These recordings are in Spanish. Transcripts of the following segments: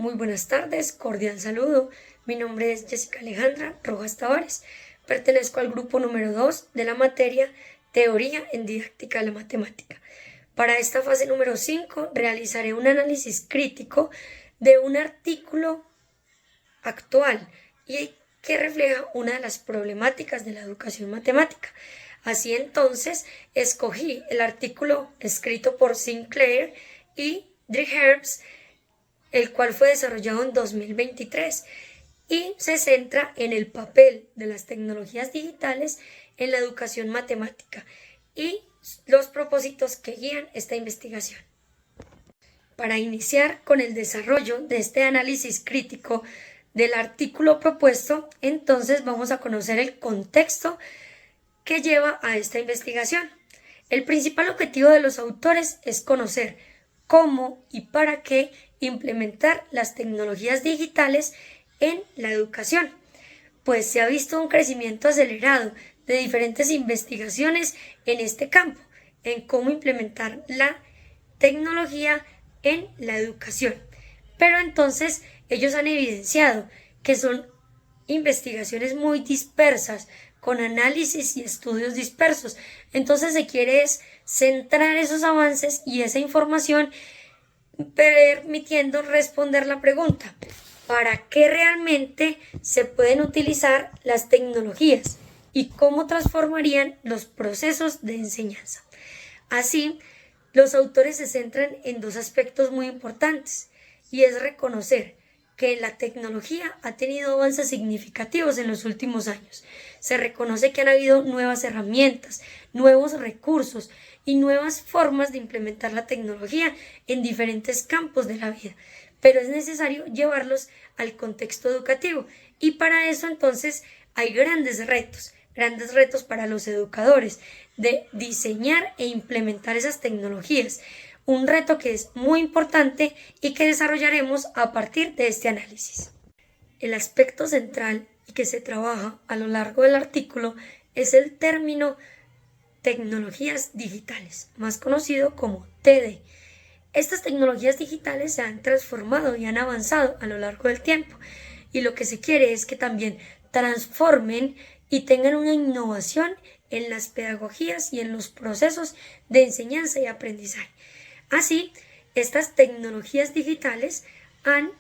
Muy buenas tardes, cordial saludo. Mi nombre es Jessica Alejandra Rojas Tavares. Pertenezco al grupo número 2 de la materia Teoría en Didáctica de la Matemática. Para esta fase número 5 realizaré un análisis crítico de un artículo actual y que refleja una de las problemáticas de la educación matemática. Así entonces, escogí el artículo escrito por Sinclair y Driehaus, el cual fue desarrollado en 2023 y se centra en el papel de las tecnologías digitales en la educación matemática y los propósitos que guían esta investigación. Para iniciar con el desarrollo de este análisis crítico del artículo propuesto, entonces vamos a conocer el contexto que lleva a esta investigación. El principal objetivo de los autores es conocer cómo y para qué implementar las tecnologías digitales en la educación, pues se ha visto un crecimiento acelerado de diferentes investigaciones en este campo, en cómo implementar la tecnología en la educación. Pero entonces ellos han evidenciado que son investigaciones muy dispersas, con análisis y estudios dispersos. Entonces se quiere centrar esos avances y esa información permitiendo responder la pregunta: ¿para qué realmente se pueden utilizar las tecnologías y cómo transformarían los procesos de enseñanza? Así, los autores se centran en dos aspectos muy importantes, y es reconocer que la tecnología ha tenido avances significativos en los últimos años. Se reconoce que han habido nuevas herramientas, nuevos recursos y nuevas formas de implementar la tecnología en diferentes campos de la vida, pero es necesario llevarlos al contexto educativo, y para eso entonces hay grandes retos para los educadores de diseñar e implementar esas tecnologías. Un reto que es muy importante y que desarrollaremos a partir de este análisis. El aspecto central y que se trabaja a lo largo del artículo es el término tecnologías digitales, más conocido como TD. Estas tecnologías digitales se han transformado y han avanzado a lo largo del tiempo, y lo que se quiere es que también transformen y tengan una innovación en las pedagogías y en los procesos de enseñanza y aprendizaje. Así, estas tecnologías digitales han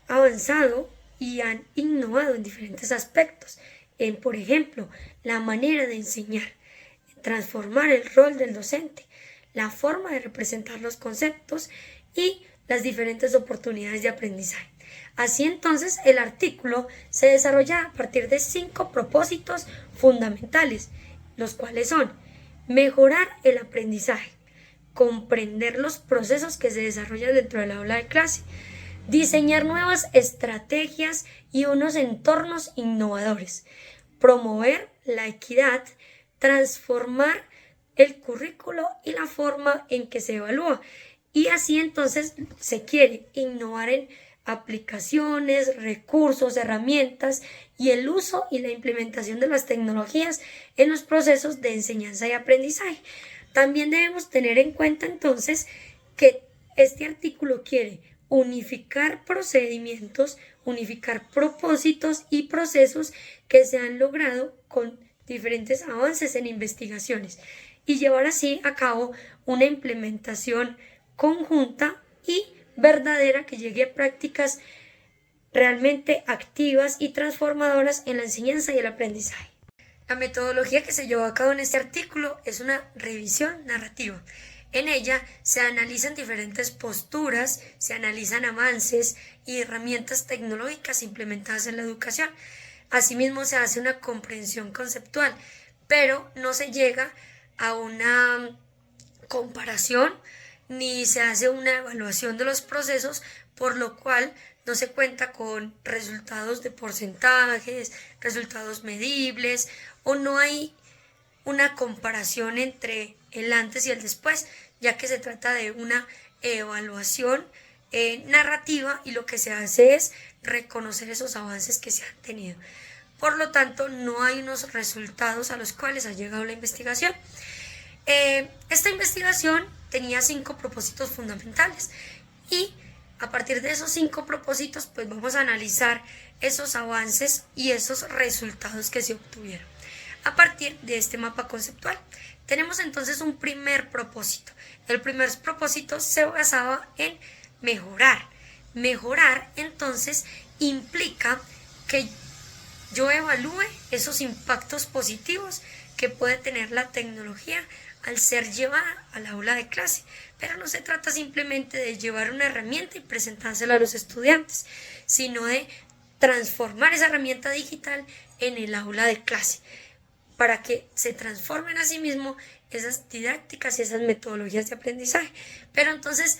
avanzado y han innovado en diferentes aspectos, en, por ejemplo, la manera de enseñar, transformar el rol del docente, la forma de representar los conceptos y las diferentes oportunidades de aprendizaje. Así entonces, el artículo se desarrolla a partir de 5 propósitos fundamentales, los cuales son: mejorar el aprendizaje, comprender los procesos que se desarrollan dentro del aula de clase, diseñar nuevas estrategias y unos entornos innovadores, promover la equidad, transformar el currículo y la forma en que se evalúa. Y así entonces se quiere innovar en aplicaciones, recursos, herramientas y el uso y la implementación de las tecnologías en los procesos de enseñanza y aprendizaje. También debemos tener en cuenta entonces que este artículo quiere unificar procedimientos, unificar propósitos y procesos que se han logrado con diferentes avances en investigaciones, y llevar así a cabo una implementación conjunta y verdadera que llegue a prácticas realmente activas y transformadoras en la enseñanza y el aprendizaje. La metodología que se llevó a cabo en este artículo es una revisión narrativa. En ella se analizan diferentes posturas, se analizan avances y herramientas tecnológicas implementadas en la educación. Asimismo, se hace una comprensión conceptual, pero no se llega a una comparación ni se hace una evaluación de los procesos, por lo cual no se cuenta con resultados de porcentajes, resultados medibles, o no hay una comparación entre el antes y el después, ya que se trata de una evaluación narrativa, y lo que se hace es reconocer esos avances que se han tenido. Por lo tanto, no hay unos resultados a los cuales ha llegado la investigación. Esta investigación tenía 5 propósitos fundamentales, y A partir de esos 5 propósitos, pues vamos a analizar esos avances y esos resultados que se obtuvieron. A partir de este mapa conceptual, tenemos entonces un primer propósito. El primer propósito se basaba en mejorar. Mejorar, entonces, implica que yo evalúe esos impactos positivos que puede tener la tecnología al ser llevada al aula de clase. Pero no se trata simplemente de llevar una herramienta y presentársela a los estudiantes, sino de transformar esa herramienta digital en el aula de clase, para que se transformen a sí mismo esas didácticas y esas metodologías de aprendizaje. Pero entonces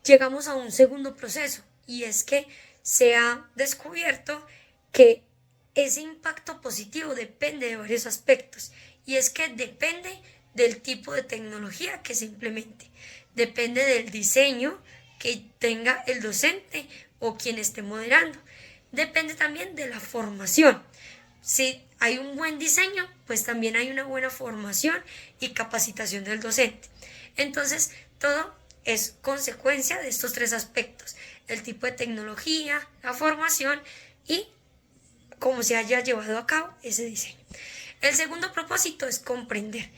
llegamos a un segundo proceso, y es que se ha descubierto que ese impacto positivo depende de varios aspectos, y es que depende del tipo de tecnología que se implemente, depende del diseño que tenga el docente o quien esté moderando, depende también de la formación. Si hay un buen diseño, pues también hay una buena formación y capacitación del docente. Entonces, todo es consecuencia de estos 3 aspectos: el tipo de tecnología, la formación y cómo se haya llevado a cabo ese diseño. El segundo propósito es comprender,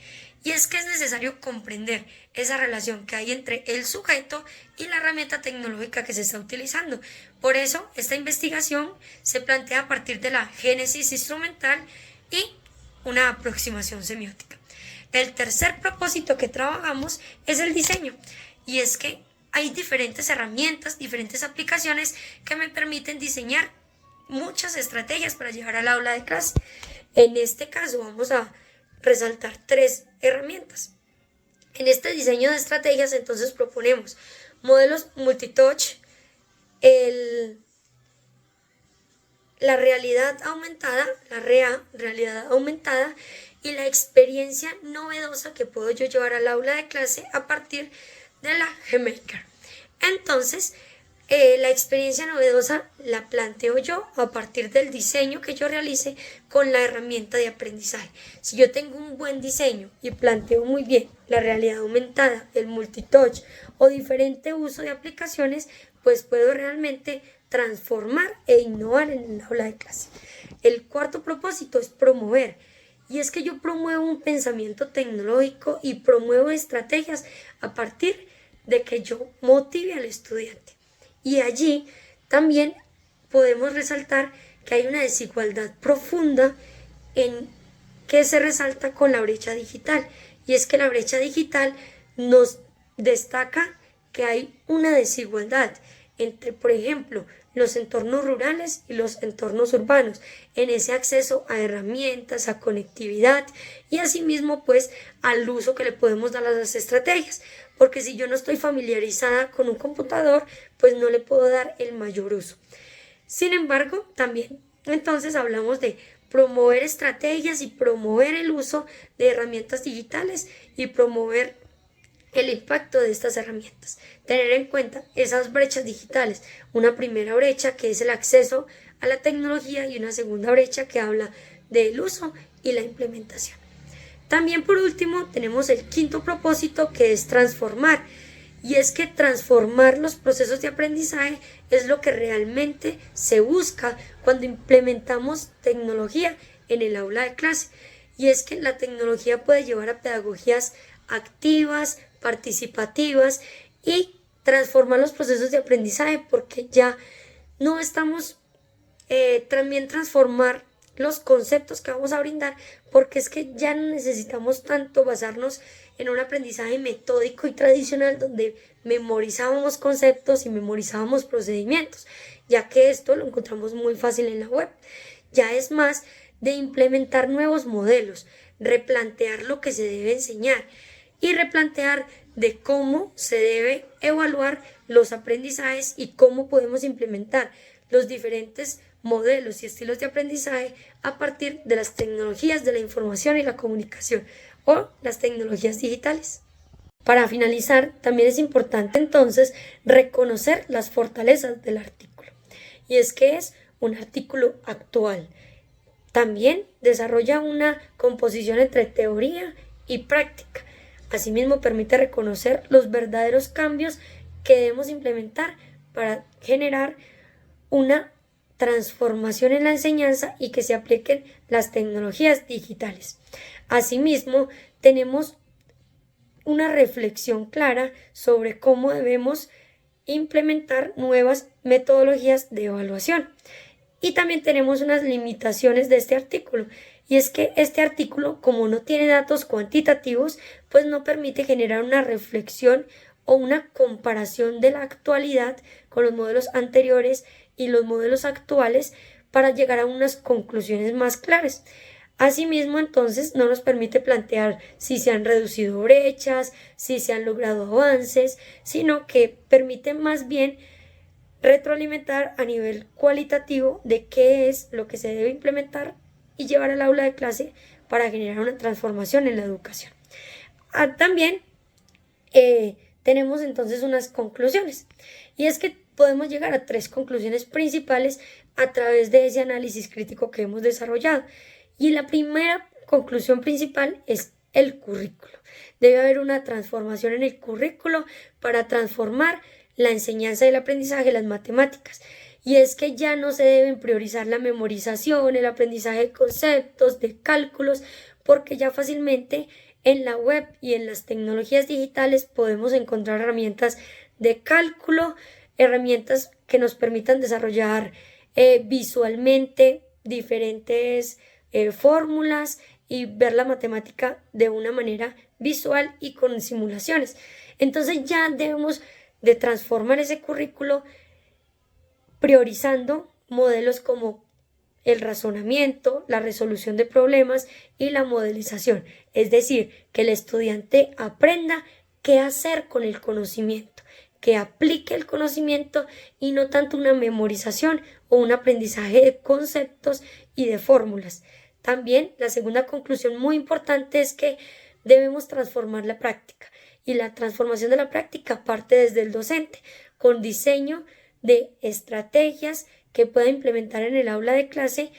y es que es necesario comprender esa relación que hay entre el sujeto y la herramienta tecnológica que se está utilizando. Por eso, esta investigación se plantea a partir de la génesis instrumental y una aproximación semiótica. El tercer propósito que trabajamos es el diseño, y es que hay diferentes herramientas, diferentes aplicaciones que me permiten diseñar muchas estrategias para llevar al aula de clase. En este caso vamos a resaltar 3 herramientas. En este diseño de estrategias entonces proponemos modelos multitouch, la realidad aumentada, la realidad aumentada, y la experiencia novedosa que puedo yo llevar al aula de clase a partir de la GMaker. Entonces, la experiencia novedosa la planteo yo a partir del diseño que yo realice con la herramienta de aprendizaje. Si yo tengo un buen diseño y planteo muy bien la realidad aumentada, el multitouch o diferente uso de aplicaciones, pues puedo realmente transformar e innovar en el aula de clase. El cuarto propósito es promover, y es que yo promuevo un pensamiento tecnológico y promuevo estrategias a partir de que yo motive al estudiante. Y allí también podemos resaltar que hay una desigualdad profunda en que se resalta con la brecha digital, y es que la brecha digital nos destaca que hay una desigualdad entre, por ejemplo, los entornos rurales y los entornos urbanos, en ese acceso a herramientas, a conectividad y asimismo pues al uso que le podemos dar a las estrategias, porque si yo no estoy familiarizada con un computador, pues no le puedo dar el mayor uso. Sin embargo, también entonces hablamos de promover estrategias y promover el uso de herramientas digitales y promover el impacto de estas herramientas. Tener en cuenta esas brechas digitales, una primera brecha que es el acceso a la tecnología y una segunda brecha que habla del uso y la implementación. También por último tenemos el quinto propósito, que es transformar, y es que transformar los procesos de aprendizaje es lo que realmente se busca cuando implementamos tecnología en el aula de clase, y es que la tecnología puede llevar a pedagogías activas, participativas y transformar los procesos de aprendizaje, porque ya no estamos también transformar los conceptos que vamos a brindar, porque es que ya no necesitamos tanto basarnos en un aprendizaje metódico y tradicional donde memorizábamos conceptos y memorizábamos procedimientos, ya que esto lo encontramos muy fácil en la web. Ya es más de implementar nuevos modelos, replantear lo que se debe enseñar y replantear de cómo se debe evaluar los aprendizajes y cómo podemos implementar los diferentes modelos y estilos de aprendizaje a partir de las tecnologías de la información y la comunicación o las tecnologías digitales. Para finalizar, también es importante entonces reconocer las fortalezas del artículo, y es que es un artículo actual. También desarrolla una composición entre teoría y práctica. Asimismo, permite reconocer los verdaderos cambios que debemos implementar para generar una transformación en la enseñanza y que se apliquen las tecnologías digitales. Asimismo, tenemos una reflexión clara sobre cómo debemos implementar nuevas metodologías de evaluación. Y también tenemos unas limitaciones de este artículo, y es que este artículo, como no tiene datos cuantitativos, pues no permite generar una reflexión o una comparación de la actualidad con los modelos anteriores y los modelos actuales para llegar a unas conclusiones más claras. Asimismo, entonces, no nos permite plantear si se han reducido brechas, si se han logrado avances, sino que permite más bien retroalimentar a nivel cualitativo de qué es lo que se debe implementar y llevar al aula de clase para generar una transformación en la educación. También tenemos entonces unas conclusiones, y es que podemos llegar a 3 conclusiones principales a través de ese análisis crítico que hemos desarrollado. Y la primera conclusión principal es el currículo. Debe haber una transformación en el currículo para transformar la enseñanza y el aprendizaje de las matemáticas. Y es que ya no se deben priorizar la memorización, el aprendizaje de conceptos, de cálculos, porque ya fácilmente en la web y en las tecnologías digitales podemos encontrar herramientas de cálculo, herramientas que nos permitan desarrollar visualmente diferentes fórmulas y ver la matemática de una manera visual y con simulaciones. Entonces ya debemos de transformar ese currículo priorizando modelos como el razonamiento, la resolución de problemas y la modelización. Es decir, que el estudiante aprenda qué hacer con el conocimiento, que aplique el conocimiento y no tanto una memorización o un aprendizaje de conceptos y de fórmulas. También la segunda conclusión muy importante es que debemos transformar la práctica, y la transformación de la práctica parte desde el docente con diseño de estrategias que pueda implementar en el aula de clase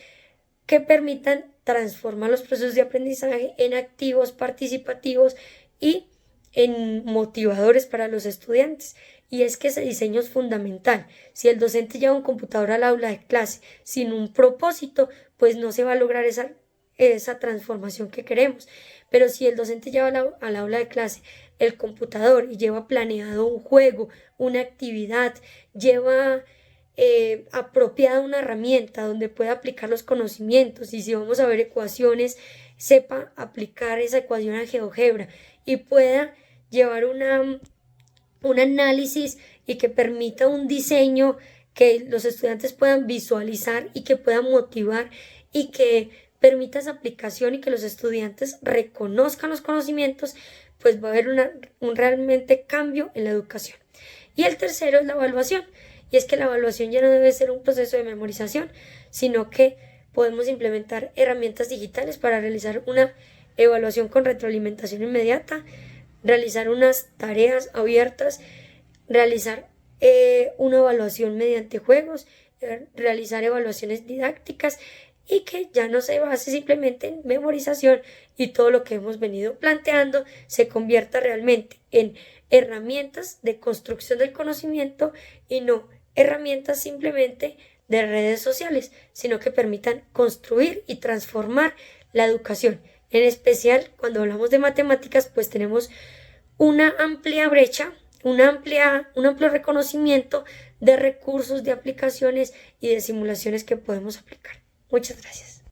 que permitan transformar los procesos de aprendizaje en activos, participativos y en motivadores para los estudiantes. Y es que ese diseño es fundamental. Si el docente lleva un computador al aula de clase sin un propósito, pues no se va a lograr esa transformación que queremos. Pero si el docente lleva al aula de clase el computador y lleva planeado un juego, una actividad, lleva apropiada una herramienta donde pueda aplicar los conocimientos, y si vamos a ver ecuaciones, sepa aplicar esa ecuación a GeoGebra y pueda llevar un análisis y que permita un diseño que los estudiantes puedan visualizar y que puedan motivar y que permita esa aplicación y que los estudiantes reconozcan los conocimientos, pues va a haber un realmente cambio en la educación. Y el tercero es la evaluación, y es que la evaluación ya no debe ser un proceso de memorización, sino que podemos implementar herramientas digitales para realizar una evaluación con retroalimentación inmediata, realizar unas tareas abiertas, realizar una evaluación mediante juegos, realizar evaluaciones didácticas, y que ya no se base simplemente en memorización y todo lo que hemos venido planteando se convierta realmente en herramientas de construcción del conocimiento y no herramientas simplemente de redes sociales, sino que permitan construir y transformar la educación. En especial cuando hablamos de matemáticas, pues tenemos una amplia brecha, un amplio reconocimiento de recursos, de aplicaciones y de simulaciones que podemos aplicar. Muchas gracias.